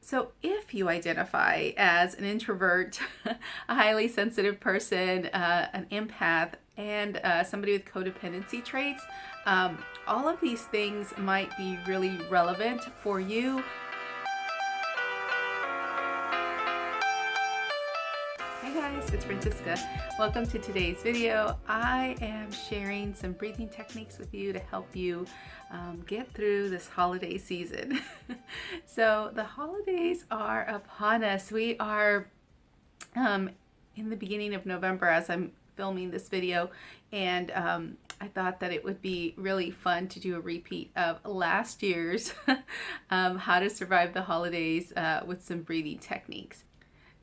So if you identify as an introvert, a highly sensitive person, an empath, and somebody with codependency traits, all of these things might be really relevant for you. Hey guys, it's Francisca. Welcome to today's video. I am sharing some breathing techniques with you to help you get through this holiday season. So the holidays are upon us. We are in the beginning of November as I'm filming this video, and I thought that it would be really fun to do a repeat of last year's how to survive the holidays with some breathing techniques.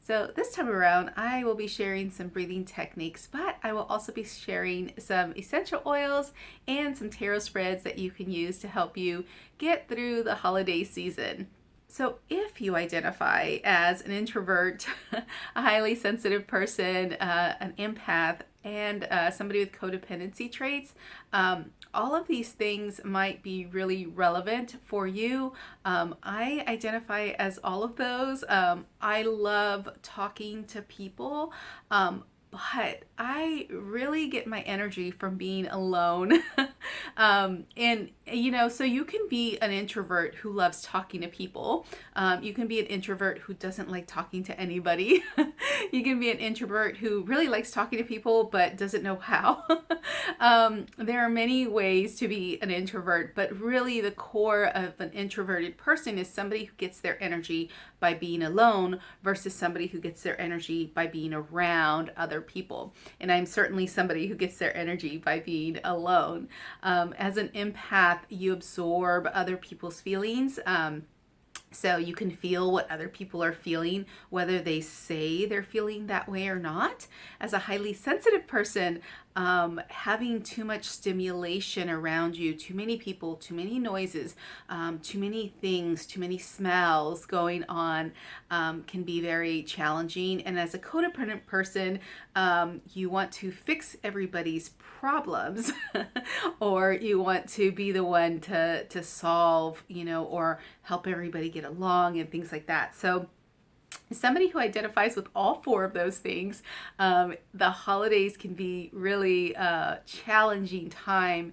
So this time around, I will be sharing some breathing techniques, but I will also be sharing some essential oils and some tarot spreads that you can use to help you get through the holiday season. So if you identify as an introvert, a highly sensitive person, an empath, and somebody with codependency traits, all of these things might be really relevant for you. I identify as all of those. I love talking to people, but I really get my energy from being alone. And so you can be an introvert who loves talking to people. You can be an introvert who doesn't like talking to anybody. You can be an introvert who really likes talking to people but doesn't know how. There are many ways to be an introvert, but really the core of an introverted person is somebody who gets their energy by being alone versus somebody who gets their energy by being around other people. And I'm certainly somebody who gets their energy by being alone. As an empath, you absorb other people's feelings. So you can feel what other people are feeling, whether they say they're feeling that way or not. As a highly sensitive person, having too much stimulation around you, too many people, too many noises, too many things, too many smells going on can be very challenging. And as a codependent person, you want to fix everybody's problems or you want to be the one to solve, or help everybody get along and things like that. So somebody who identifies with all four of those things, the holidays can be really a challenging time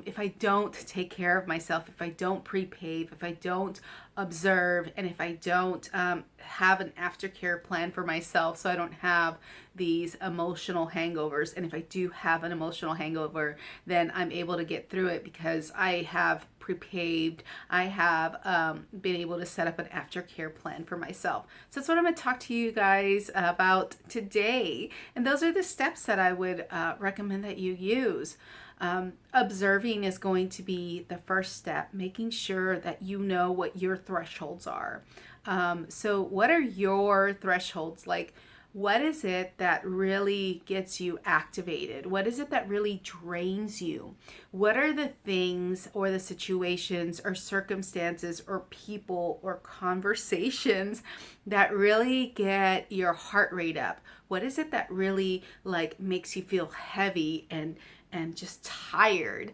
if I don't take care of myself, if I don't pre-pave, if I don't observe, and if I don't have an aftercare plan for myself so I don't have these emotional hangovers. And if I do have an emotional hangover, then I'm able to get through it because I have pre-paved, I have been able to set up an aftercare plan for myself. So that's what I'm going to talk to you guys about today. And those are the steps that I would recommend that you use. Observing is going to be the first step, making sure that you know what your thresholds are. So what are your thresholds? Like, what is it that really gets you activated? What is it that really drains you? What are the things or the situations or circumstances or people or conversations that really get your heart rate up? What is it that really makes you feel heavy and just tired?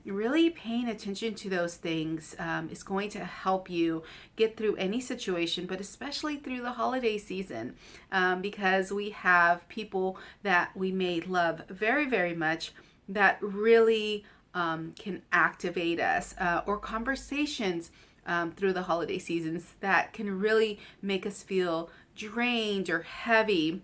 Really paying attention to those things is going to help you get through any situation, but especially through the holiday season, because we have people that we may love very, very much that really can activate us, or conversations through the holiday seasons that can really make us feel drained or heavy.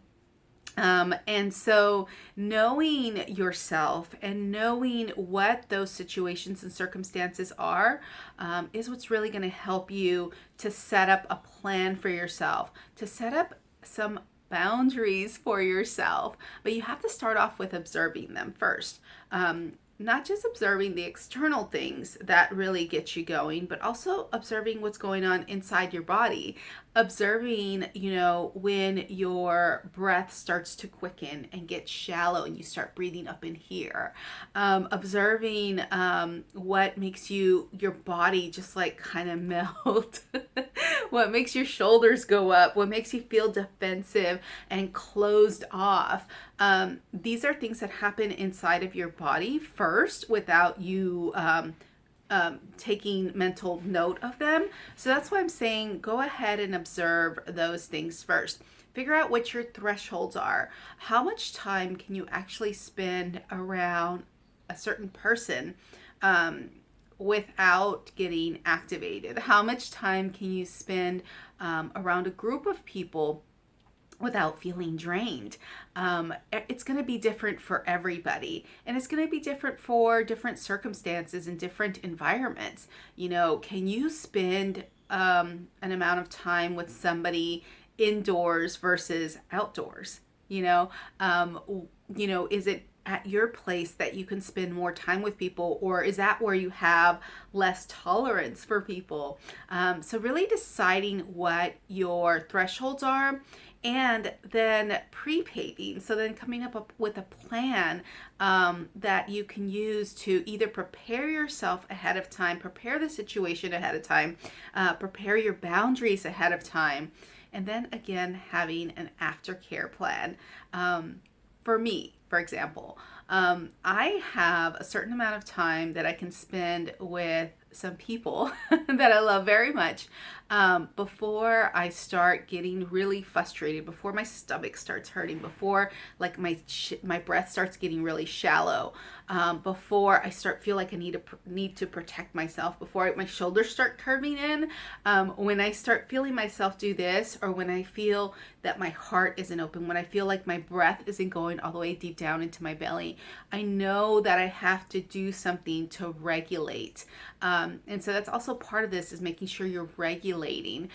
And so knowing yourself and knowing what those situations and circumstances are is what's really going to help you to set up a plan for yourself, to set up some boundaries for yourself. But you have to start off with observing them first. Not just observing the external things that really get you going, but also observing what's going on inside your body. Observing, when your breath starts to quicken and get shallow and you start breathing up in here. Observing what makes your body just kind of melt. What makes your shoulders go up. What makes you feel defensive and closed off. These are things that happen inside of your body first without you taking mental note of them. So that's why I'm saying go ahead and observe those things first. Figure out what your thresholds are. How much time can you actually spend around a certain person without getting activated? How much time can you spend around a group of people without feeling drained? It's going to be different for everybody, and it's going to be different for different circumstances and different environments. Can you spend an amount of time with somebody indoors versus outdoors? Is it at your place that you can spend more time with people, or is that where you have less tolerance for people? So really deciding what your thresholds are, and then pre-paving. So then coming up with a plan that you can use to either prepare yourself ahead of time, prepare the situation ahead of time, prepare your boundaries ahead of time, and then again having an aftercare plan. For me, for example, I have a certain amount of time that I can spend with some people that I love very much before I start getting really frustrated, before my stomach starts hurting, before like my breath starts getting really shallow, before I feel like I need to protect myself, before my shoulders start curving in, when I start feeling myself do this, or when I feel that my heart isn't open, when I feel like my breath isn't going all the way deep down into my belly, I know that I have to do something to regulate. And so that's also part of this, is making sure you're regulating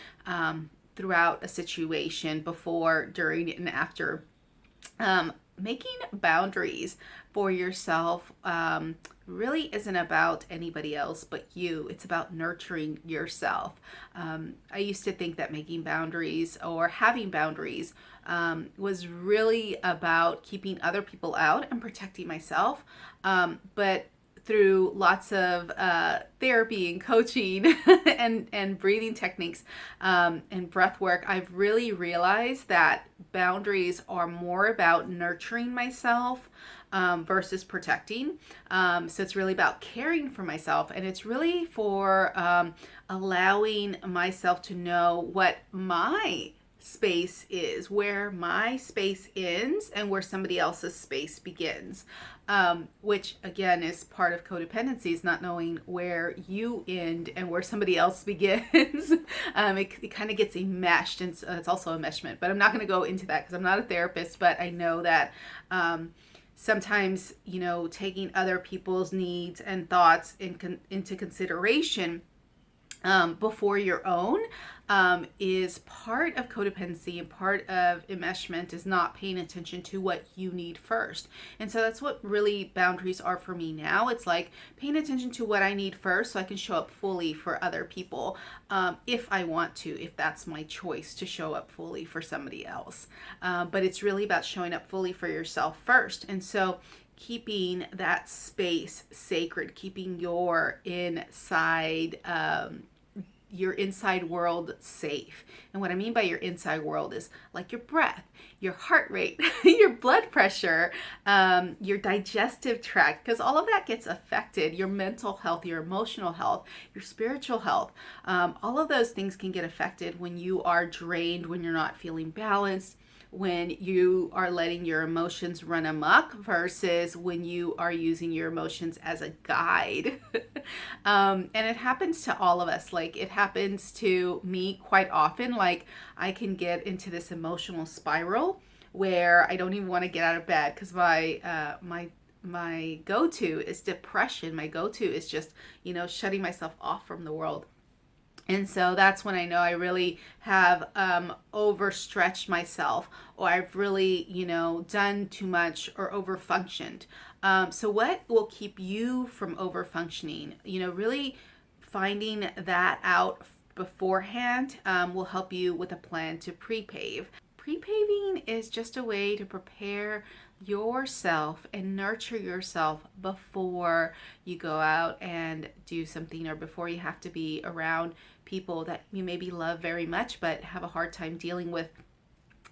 throughout a situation, before, during, and after. Making boundaries for yourself really isn't about anybody else but you. It's about nurturing yourself. I used to think that making boundaries or having boundaries was really about keeping other people out and protecting myself. But through lots of therapy and coaching and breathing techniques and breath work, I've really realized that boundaries are more about nurturing myself versus protecting. So it's really about caring for myself, and it's really for allowing myself to know what my space is, where my space ends and where somebody else's space begins, which again is part of codependency, is not knowing where you end and where somebody else begins. It kind of gets enmeshed, and it's also a meshment, but I'm not going to go into that because I'm not a therapist, but I know that sometimes, taking other people's needs and thoughts into consideration before your own is part of codependency, and part of enmeshment is not paying attention to what you need first. And so that's what really boundaries are for me now. It's like paying attention to what I need first so I can show up fully for other people, if I want to, if that's my choice to show up fully for somebody else. But it's really about showing up fully for yourself first. And so keeping that space sacred, keeping your inside world safe. And what I mean by your inside world is like your breath, your heart rate, your blood pressure, your digestive tract, because all of that gets affected. Your mental health, your emotional health, your spiritual health, all of those things can get affected when you are drained, when you're not feeling balanced, when you are letting your emotions run amok versus when you are using your emotions as a guide. And it happens to all of us. Like, it happens to me quite often. Like, I can get into this emotional spiral where I don't even want to get out of bed because my go-to is depression. My go-to is just, shutting myself off from the world. And so that's when I know I really have overstretched myself, or I've really, done too much or overfunctioned. So what will keep you from overfunctioning? Really finding that out beforehand will help you with a plan to pre-pave. Pre-paving is just a way to prepare yourself and nurture yourself before you go out and do something, or before you have to be around people that you maybe love very much but have a hard time dealing with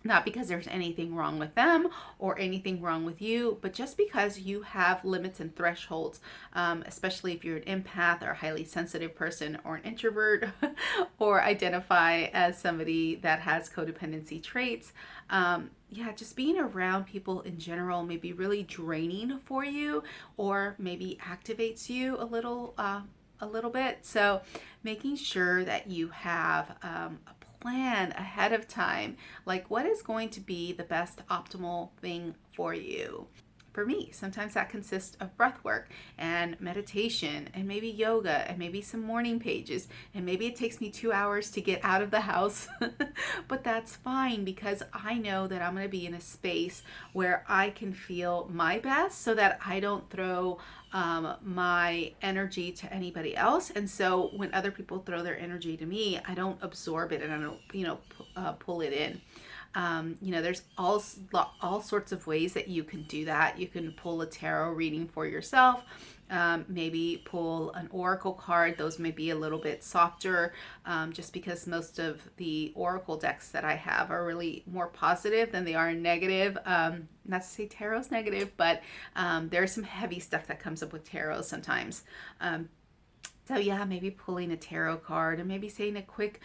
Not because there's anything wrong with them or anything wrong with you, but just because you have limits and thresholds, especially if you're an empath or a highly sensitive person or an introvert or identify as somebody that has codependency traits. Yeah, just being around people in general may be really draining for you, or maybe activates you a little bit. So making sure that you have a plan ahead of time, like what is going to be the best optimal thing for you. For me, sometimes that consists of breath work and meditation and maybe yoga and maybe some morning pages, and maybe it takes me 2 hours to get out of the house, but that's fine because I know that I'm going to be in a space where I can feel my best so that I don't throw my energy to anybody else. And so when other people throw their energy to me, I don't absorb it and I don't, pull it in. There's all sorts of ways that you can do that. You can pull a tarot reading for yourself. Maybe pull an oracle card. Those may be a little bit softer, just because most of the oracle decks that I have are really more positive than they are negative. Not to say tarot's negative, but there's some heavy stuff that comes up with tarot sometimes. So yeah, maybe pulling a tarot card and maybe saying a quick,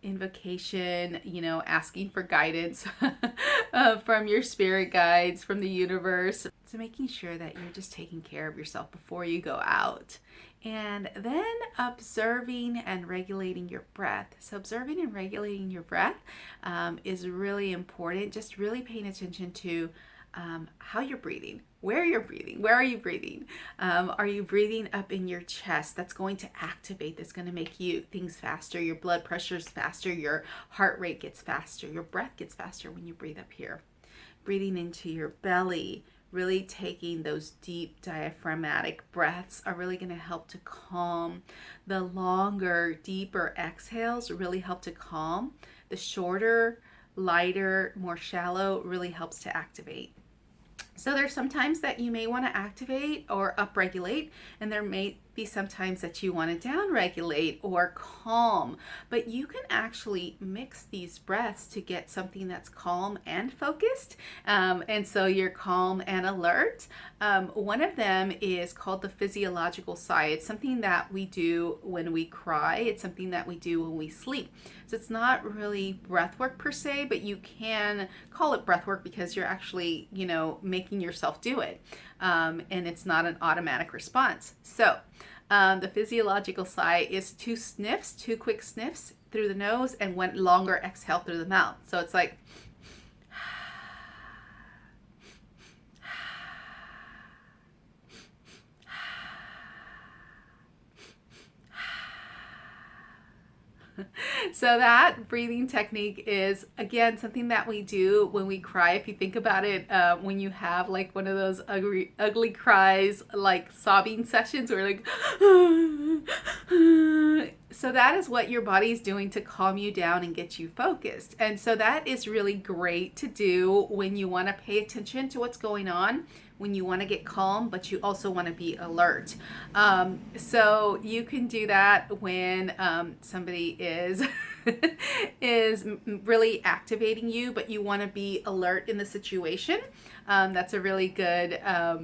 invocation, asking for guidance from your spirit guides, from the universe. So making sure that you're just taking care of yourself before you go out. And then observing and regulating your breath. So observing and regulating your breath is really important. Just really paying attention to how you're breathing, where you're breathing, where are you breathing? Are you breathing up in your chest? That's going to activate, that's going to make things faster. Your blood pressure is faster, your heart rate gets faster, your breath gets faster when you breathe up here. Breathing into your belly, really taking those deep diaphragmatic breaths are really going to help to calm. The longer, deeper exhales really help to calm. The shorter, lighter, more shallow really helps to activate. So there's sometimes that you may want to activate or upregulate, and there may be sometimes that you want to downregulate or calm, but you can actually mix these breaths to get something that's calm and focused, and so you're calm and alert. One of them is called the physiological sigh. It's something that we do when we cry. It's something that we do when we sleep. So it's not really breath work per se, but you can call it breath work because you're actually, making yourself do it. And it's not an automatic response. So the physiological sigh is 2 quick sniffs through the nose and 1 longer exhale through the mouth. So it's like, so that breathing technique is, again, something that we do when we cry. If you think about it, when you have like one of those ugly cries, like sobbing sessions where like, so that is what your body's doing to calm you down and get you focused. And so that is really great to do when you want to pay attention to what's going on, when you want to get calm, but you also want to be alert. So you can do that when somebody is is really activating you, but you want to be alert in the situation. That's a really good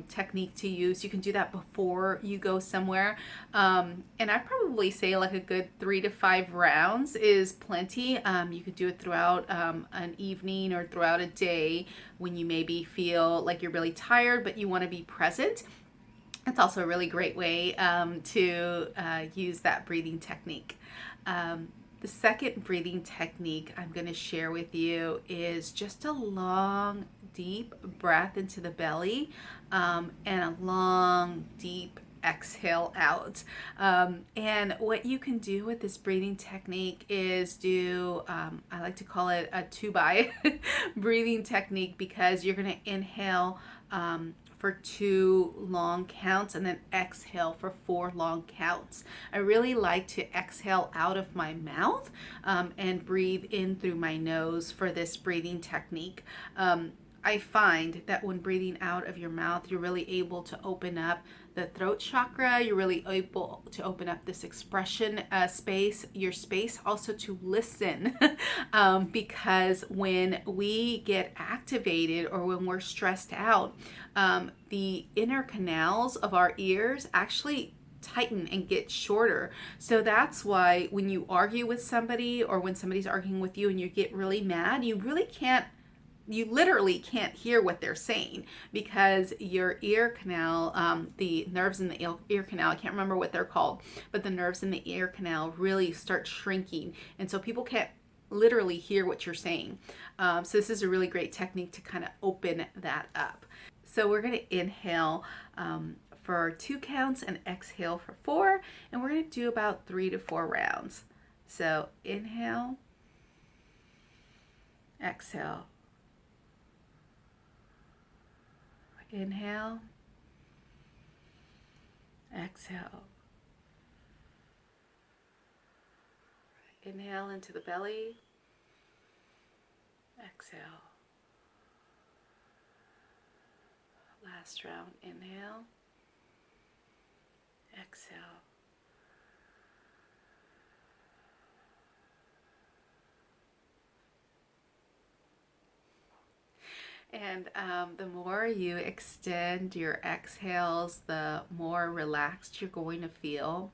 technique to use. You can do that before you go somewhere. And I probably say like a good 3 to 5 rounds is plenty. You could do it throughout an evening or throughout a day when you maybe feel like you're really tired, but you want to be present. It's also a really great way to use that breathing technique. The second breathing technique I'm going to share with you is just a long, deep breath into the belly and a long, deep exhale out. And what you can do with this breathing technique is do, I like to call it a 2-by breathing technique, because you're going to inhale for 2 long counts and then exhale for 4 long counts. I really like to exhale out of my mouth and breathe in through my nose for this breathing technique. I find that when breathing out of your mouth, you're really able to open up the throat chakra. You're really able to open up this expression space, your space also to listen. Because when we get activated or when we're stressed out, the inner canals of our ears actually tighten and get shorter. So that's why when you argue with somebody or when somebody's arguing with you and you get really mad, you literally can't hear what they're saying because your ear canal, the nerves in the ear canal, I can't remember what they're called, but the nerves in the ear canal really start shrinking. And so people can't literally hear what you're saying. So this is a really great technique to kind of open that up. So we're going to inhale for 2 counts and exhale for 4. And we're going to do about 3 to 4 rounds. So inhale, exhale. Inhale, exhale. Inhale into the belly, exhale. Last round, inhale, exhale. And the more you extend your exhales, the more relaxed you're going to feel.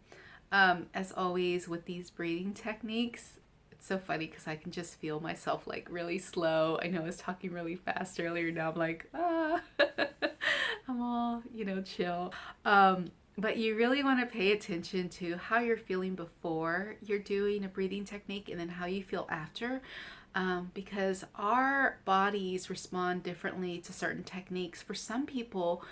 As always with these breathing techniques, it's so funny because I can just feel myself like really slow. I know I was talking really fast earlier. Now I'm like, I'm all, chill. But you really want to pay attention to how you're feeling before you're doing a breathing technique and then how you feel after. Because our bodies respond differently to certain techniques. For some people,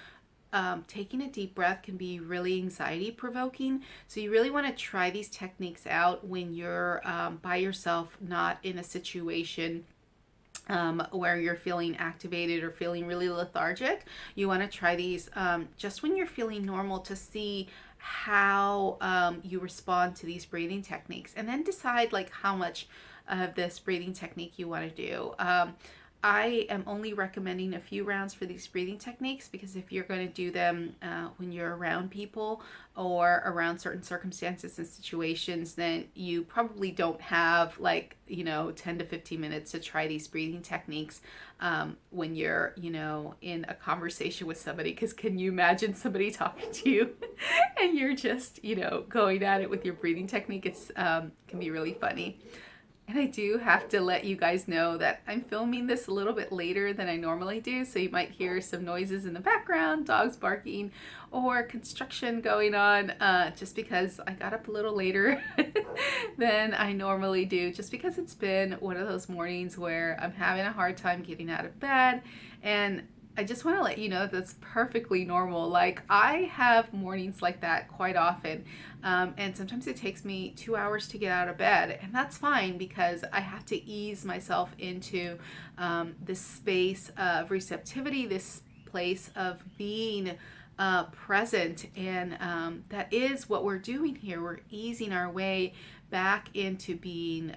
taking a deep breath can be really anxiety provoking. So you really want to try these techniques out when you're by yourself, not in a situation where you're feeling activated or feeling really lethargic. You want to try these just when you're feeling normal to see how you respond to these breathing techniques, and then decide like how much of this breathing technique you want to do. I am only recommending a few rounds for these breathing techniques because if you're going to do them when you're around people or around certain circumstances and situations, then you probably don't have 10 to 15 minutes to try these breathing techniques when you're, in a conversation with somebody. Because can you imagine somebody talking to you and you're just, going at it with your breathing technique? It's can be really funny. And I do have to let you guys know that I'm filming this a little bit later than I normally do, so you might hear some noises in the background, dogs barking, or construction going on, just because I got up a little later than I normally do, just because it's been one of those mornings where I'm having a hard time getting out of bed, and I just want to let you know that's perfectly normal. Like, I have mornings like that quite often, and sometimes it takes me 2 hours to get out of bed, and that's fine because I have to ease myself into this space of receptivity, this place of being present, and that is what we're doing here. We're easing our way back into being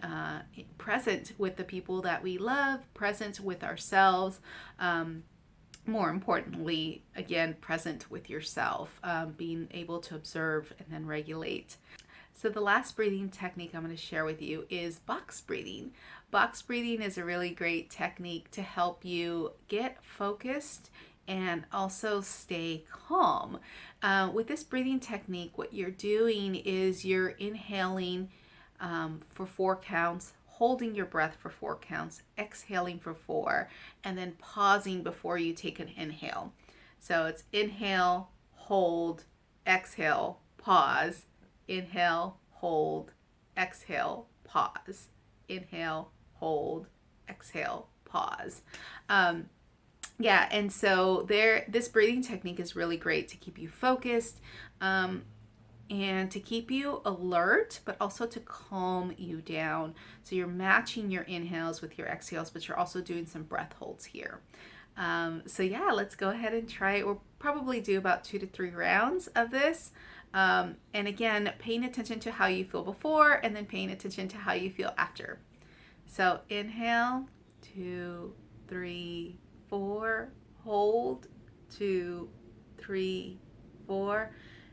present with the people that we love, present with ourselves, more importantly, again, present with yourself, being able to observe and then regulate. So the last breathing technique I'm going to share with you is box breathing. Box breathing is a really great technique to help you get focused and also stay calm. With this breathing technique, what you're doing is you're inhaling for 4 counts, holding your breath for 4 counts, exhaling for 4, and then pausing before you take an inhale. So it's inhale, hold, exhale, pause, inhale, hold, exhale, pause, inhale, hold, exhale, pause. And so this breathing technique is really great to keep you focused, and to keep you alert, but also to calm you down. So you're matching your inhales with your exhales, but you're also doing some breath holds here. Let's go ahead and try it. We'll probably do about 2 to 3 rounds of this. And again, paying attention to how you feel before and then paying attention to how you feel after. So inhale, 2, 3, 4, hold, 2, 3, 4,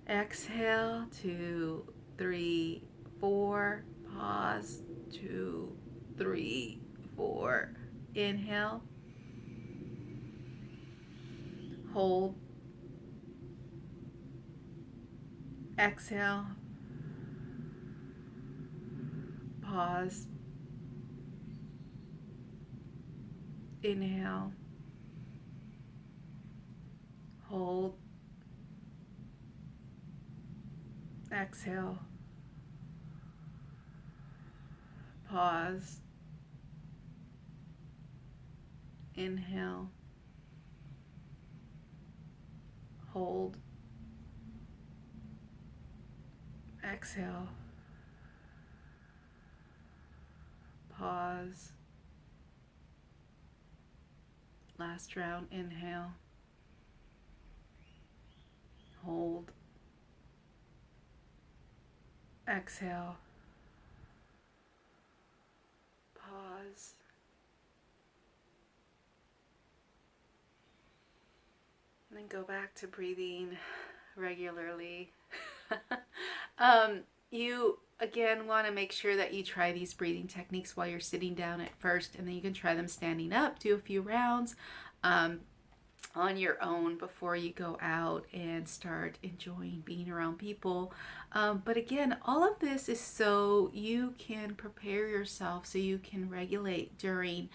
exhale, 2, 3, 4, pause, 2, 3, 4, inhale, hold, exhale, pause, inhale, hold, exhale, pause, inhale, hold, exhale, pause. Last round, inhale, hold, exhale, pause. And then go back to breathing regularly. You again want to make sure that you try these breathing techniques while you're sitting down at first, and then you can try them standing up, do a few rounds on your own before you go out and start enjoying being around people. But again, all of this is so you can prepare yourself, so you can regulate during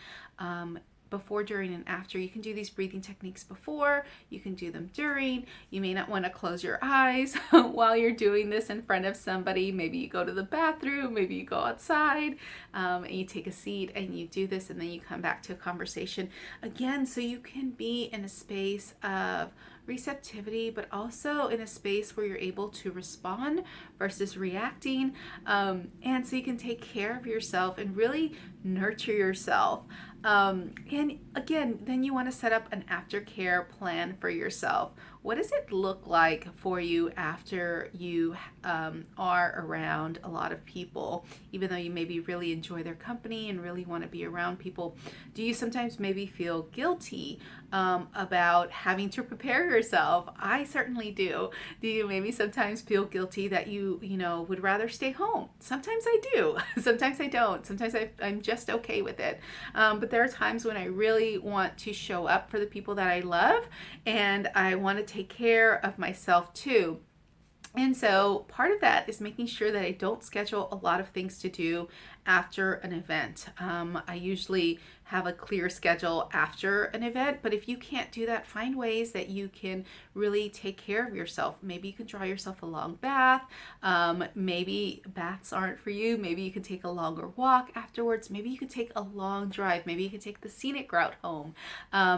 before, during, and after. You can do these breathing techniques before, you can do them during. You may not want to close your eyes while you're doing this in front of somebody. Maybe you go to the bathroom, maybe you go outside, and you take a seat and you do this, and then you come back to a conversation again, so you can be in a space of receptivity, but also in a space where you're able to respond versus reacting, and so you can take care of yourself and really nurture yourself. And again, then you want to set up an aftercare plan for yourself. What does it look like for you after you are around a lot of people, even though you maybe really enjoy their company and really want to be around people? Do you sometimes maybe feel guilty about having to prepare yourself? I certainly do. Do you maybe sometimes feel guilty that you would rather stay home? Sometimes I do. Sometimes I don't. Sometimes I'm just okay with it. But there are times when I really want to show up for the people that I love, and I want to take care of myself too. And so part of that is making sure that I don't schedule a lot of things to do after an event. I usually have a clear schedule after an event, but if you can't do that, find ways that you can really take care of yourself. Maybe you can draw yourself a long bath. Maybe baths aren't for you. Maybe you can take a longer walk afterwards. Maybe you can take a long drive. Maybe you can take the scenic route home.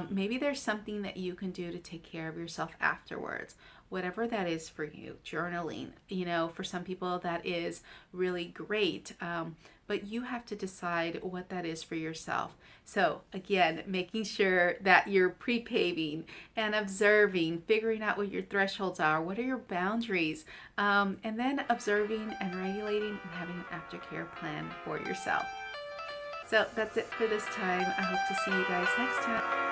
Maybe there's something that you can do to take care of yourself afterwards. Whatever that is for you. Journaling, for some people that is really great, but you have to decide what that is for yourself. So again, making sure that you're pre-paving and observing, figuring out what your thresholds are, what are your boundaries, and then observing and regulating and having an aftercare plan for yourself. So that's it for this time. I hope to see you guys next time.